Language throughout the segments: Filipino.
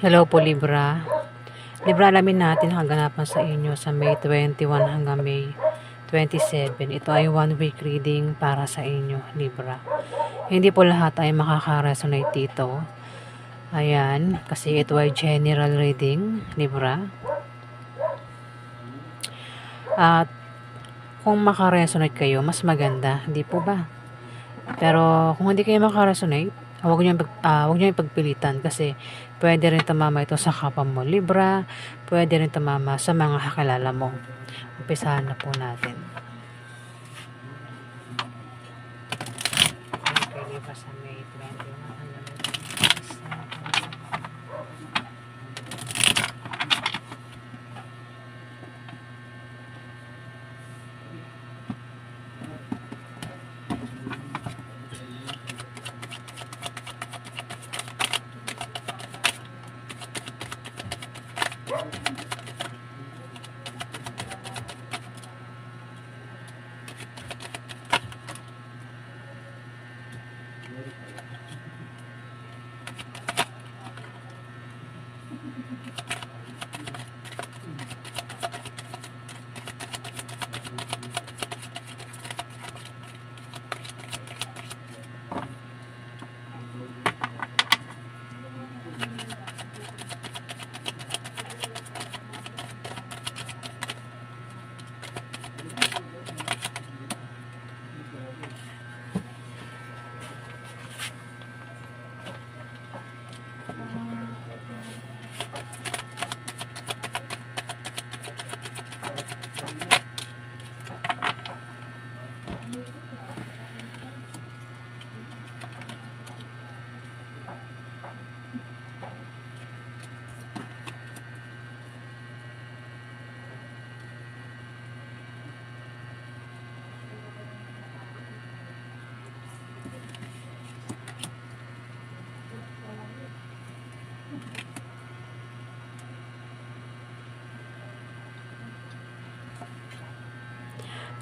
Hello po Libra. Libra, alamin natin ang kaganapan sa inyo sa May 21 hanggang May 27. Ito ay one week reading para sa inyo, Libra. Hindi po lahat ay makaka-resonate dito. Ayan, kasi ito ay general reading, Libra. At kung maka-resonate kayo, mas maganda, hindi po ba? Pero kung hindi kayo maka-resonate, huwag niyo ipagpilitan kasi pwede rin tumama ito sa kapwa mo Libra, pwede rin tumama sa mga kakilala mo. Umpisahan na po natin. Okay, Libra sa May 21 hanggang May 27.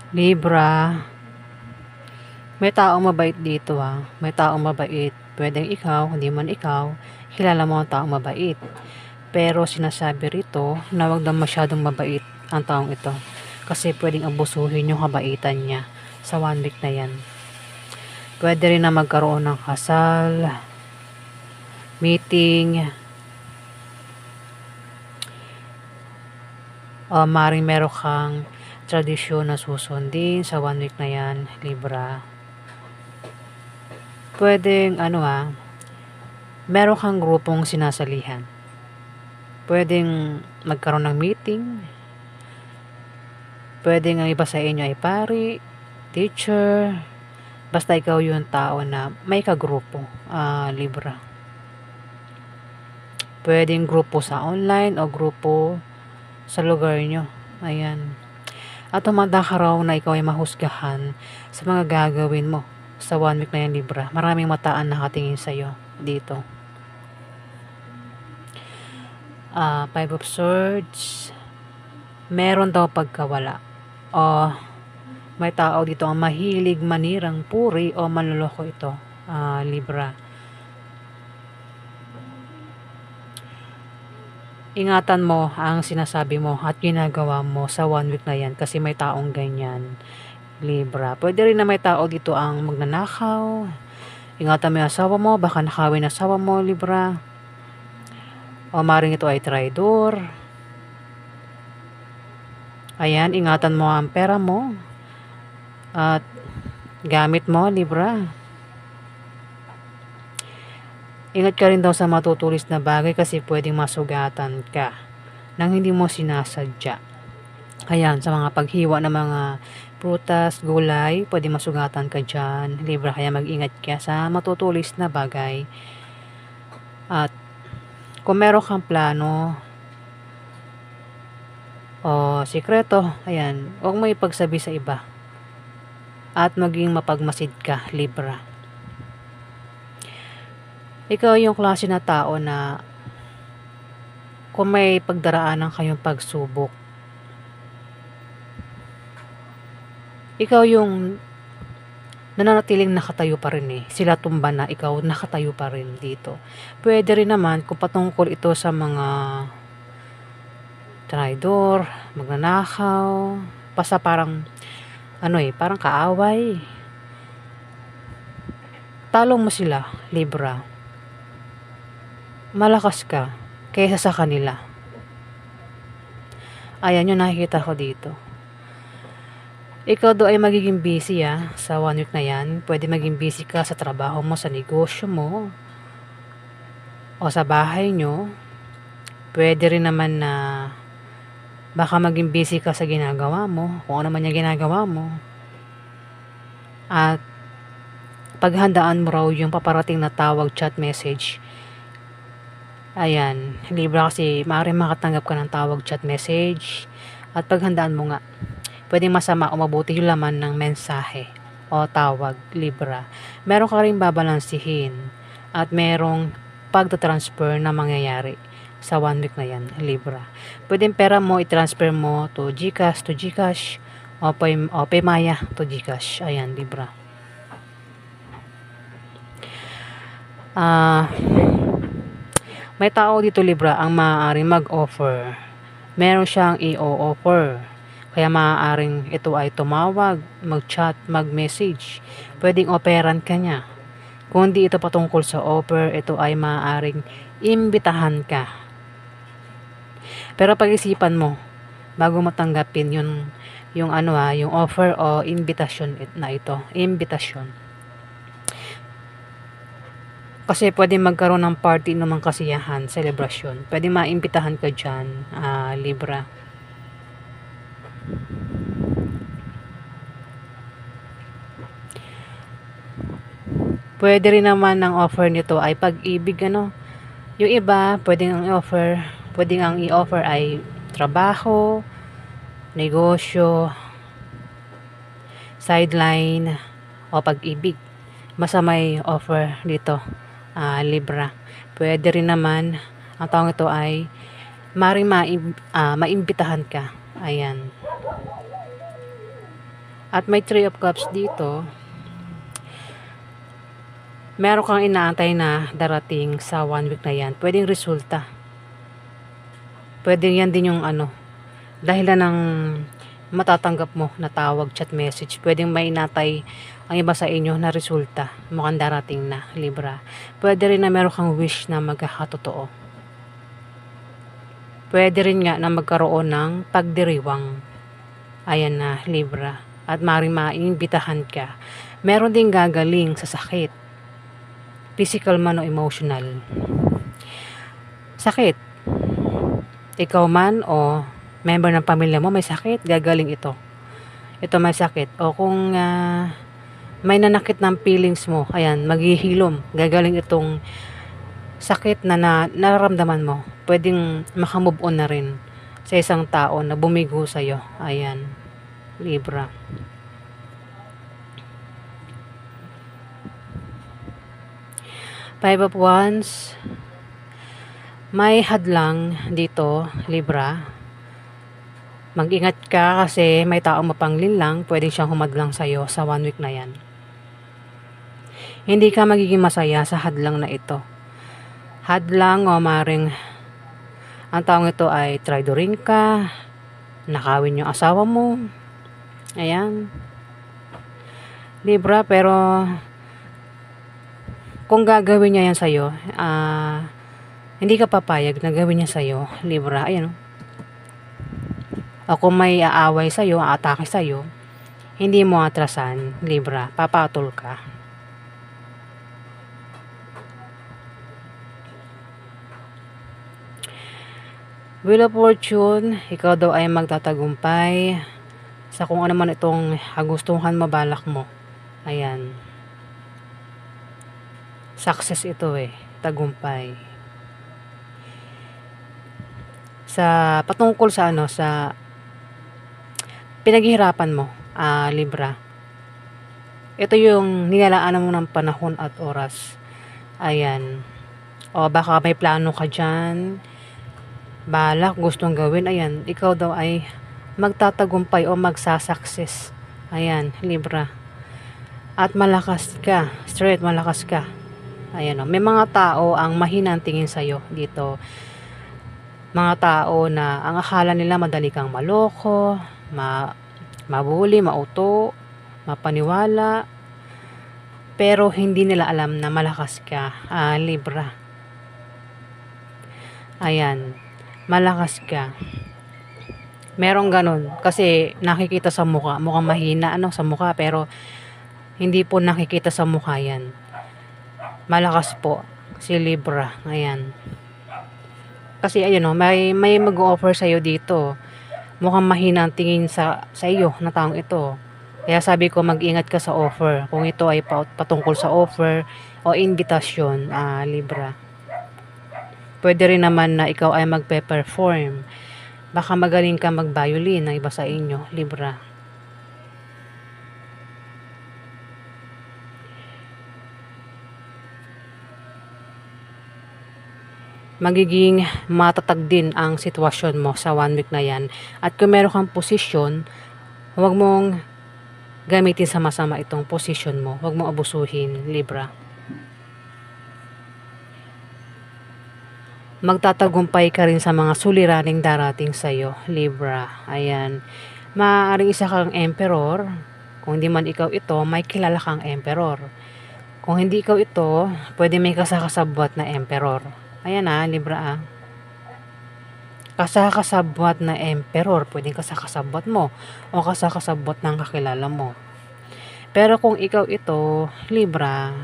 Libra, may taong mabait dito May taong mabait. Pwedeng ikaw, hindi man ikaw, kilala mo ang taong mabait. Pero sinasabi rito na wag daw masyadong mabait ang taong ito. Kasi pwedeng abusuhin yung kabaitan niya sa one week na yan. Pwede rin na magkaroon ng kasal, meeting, o maring meron kang tradisyon na susundin sa one week na yan, Libra. Pwedeng meron kang grupong sinasalihan. Pwedeng magkaroon ng meeting. Pwedeng ang iba sa inyo ay pari, teacher, basta ikaw yung tao na may kagrupo, Libra. Pwedeng grupo sa online o grupo sa lugar nyo. Ayan. At tumanda ka raw na ikaw ay mahusgahan sa mga gagawin mo sa one week na yan, Libra. Maraming mataan nakatingin sa'yo dito. Five of Swords. Meron daw pagkawala. O may tao dito ang mahilig manirang puri o manloloko ito, Libra. Ingatan mo ang sinasabi mo at ginagawa mo sa one week na yan kasi may taong ganyan, Libra. Pwede rin na may tao dito ang magnanakaw. Ingatan mo yung asawa mo, baka nakawin ang asawa mo, Libra. O maring ito ay traidor. Ayan, ingatan mo ang pera mo at gamit mo, Libra. Ingat ka rin daw sa matutulis na bagay kasi pwedeng masugatan ka nang hindi mo sinasadya. Ayan, sa mga paghiwa ng mga prutas, gulay, pwedeng masugatan ka dyan, Libra. Kaya mag-ingat ka sa matutulis na bagay. At kung meron kang plano o sikreto, ayan, huwag mo ipagsabi sa iba. At maging mapagmasid ka, Libra. Ikaw yung klase na tao na kung may pagdaraanan kayong pagsubok, ikaw yung nananatiling nakatayo pa rin eh. Sila tumba na, ikaw nakatayo pa rin dito. Pwede rin naman kung patungkol ito sa mga traidor, magnanakaw, basta parang parang kaaway. Talong mo sila, Libra. Malakas ka kaysa sa kanila. Ayan yung nakikita ko dito. Ikaw do ay magiging busy sa 1 week na yan. Pwede maging busy ka sa trabaho mo, sa negosyo mo, o sa bahay nyo. Pwede rin naman na baka maging busy ka sa ginagawa mo, kung ano man yung ginagawa mo. At paghandaan mo raw yung paparating na tawag, chat, message. Ayan, Libra, kasi maaaring makatanggap ka ng tawag, chat, message. At paghandaan mo nga, pwedeng masama o mabuti yung laman ng mensahe o tawag, Libra. Meron ka rin babalansihin at merong pagta-transfer na mangyayari sa 1 week na yan, Libra. Pwedeng pera mo i-transfer mo to GCash o Paymaya to GCash. Ayan, Libra. May tao dito, Libra, ang maaaring mag-offer. Meron siyang i-offer. Kaya maaaring ito ay tumawag, mag-chat, mag-message. Pwedeng operan ka niya. Kung di ito patungkol sa offer, ito ay maaaring imbitahan ka. Pero pag-isipan mo, bago matanggapin yung offer o invitation na ito. Invitation. Kasi pwede magkaroon ng party naman kasiyahan, celebration. Pwede maimbitahan ka dyan, Libra. Pwede rin naman ang offer nito ay pag-ibig, Yung iba, pwedeng ang i-offer ay trabaho, negosyo, sideline, o pag-ibig. Basta may offer dito, Libra. Pwede rin naman, ang tawag ito ay maring maimbitahan ka. Ayan. At may 3 of Cups dito. Meron kang inaantay na darating sa 1 week na yan. Pwedeng resulta. Pwedeng yan din yung dahilan ng matatanggap mo na tawag, chat, message. Pwedeng may inatay ang iba sa inyo na resulta. Mukhang darating na, Libra. Pwede rin na meron kang wish na magkakatotoo. Pwede rin nga na magkaroon ng pagdiriwang. Ayan na, Libra. At maring maimbitahan ka. Meron din gagaling sa sakit. Physical man o emotional. Sakit. Ikaw man o member ng pamilya mo may sakit, gagaling ito. Ito may sakit. O kung may nanakit ng feelings mo, ayan, maghihilom. Gagaling itong sakit na nararamdaman mo. Pwedeng makamove on na rin sa isang tao na bumigo sa'yo. Ayan, Libra. Five of Wands. May hadlang dito, Libra. Mag-ingat ka kasi may taong mapanglinlang, pwedeng siyang humadlang sa'yo sa 1 week na yan. Hindi ka magiging masaya sa hadlang na ito. Hadlang o maring ang taong ito ay traidorin ka, nakawin yung asawa mo. Ayan. Libra, pero kung gagawin niya yan sa'yo, hindi ka papayag na gawin niya sa'yo, Libra. Ayan. O kung may aaway sa'yo, aatake sa'yo, hindi mo atrasan, Libra. Papatol ka. Wheel of Fortune, ikaw daw ay magtatagumpay sa kung ano man itong gustuhan mabalak mo. Ayan. Success ito tagumpay. Sa patungkol sa sa pinaghihirapan mo, Libra. Ito yung nilalaanan mo ng panahon at oras. Ayan. O baka may plano ka dyan, balak, gustong gawin, ayan, ikaw daw ay magtatagumpay o magsasucess. Ayan, Libra. At malakas ka, straight malakas ka. Ayan o, may mga tao ang mahinang tingin sa'yo dito. Mga tao na ang akala nila madali kang maloko, mabuli, mauto, mapaniwala, pero hindi nila alam na malakas ka, Libra. Ayan, malakas ka. Merong ganun, kasi nakikita sa mukha, mukhang mahina sa mukha, pero hindi po nakikita sa mukha yan. Malakas po si Libra. Ayan. Kasi ayun may mag-o-offer sa iyo dito. Mukhang mahina ang tingin sa iyo na taong ito. Kaya sabi ko mag-ingat ka sa offer. Kung ito ay patungkol sa offer o invitasyon, Libra. Pwede rin naman na ikaw ay magpe-perform. Baka magaling ka mag-violin ng iba sa inyo, Libra. Magiging matatag din ang sitwasyon mo sa 1 week na yan. At kung meron kang posisyon, huwag mong gamitin sa masama itong posisyon mo. Huwag mong abusuhin, Libra. Magtatagumpay ka rin sa mga suliraning darating sa'yo, Libra. Ayan. Maaaring isa kang emperor. Kung hindi man ikaw ito, may kilala kang emperor. Kung hindi ikaw ito, pwede may kasakasabwat na emperor. Ayan Libra Kasakasabwat na emperor, pwedeng kasakasabwat mo o kasakasabwat ng kakilala mo. Pero kung ikaw ito, Libra,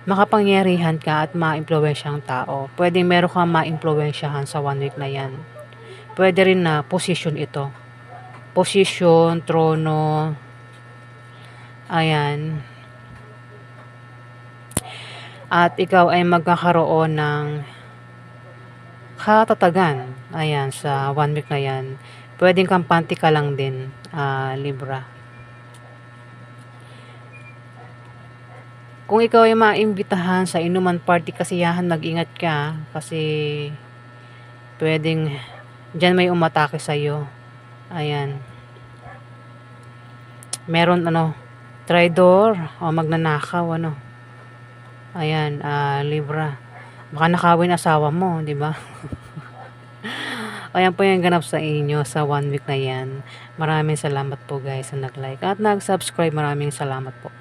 makapangyarihan ka at ma-impluwensyang tao. Pwedeng meron kang ma-impluwensyahan sa 1 week na yan. Pwede rin na position ito. Position, trono, ayan. At ikaw ay magkakaroon ng katatagan, ayan, sa 1 week na yan. Pwedeng kampante ka lang din, Libra. Kung ikaw ay maimbitahan sa inuman party kasiyahan, mag-ingat ka kasi pwedeng dyan may umatake sa'yo. Ayan. Meron traidor o magnanakaw Ayan, Libra. Baka nakawin asawa mo, di ba? Ayan po yung ganap sa inyo sa 1 week na yan. Maraming salamat po guys sa nag-like at nag-subscribe. Maraming salamat po.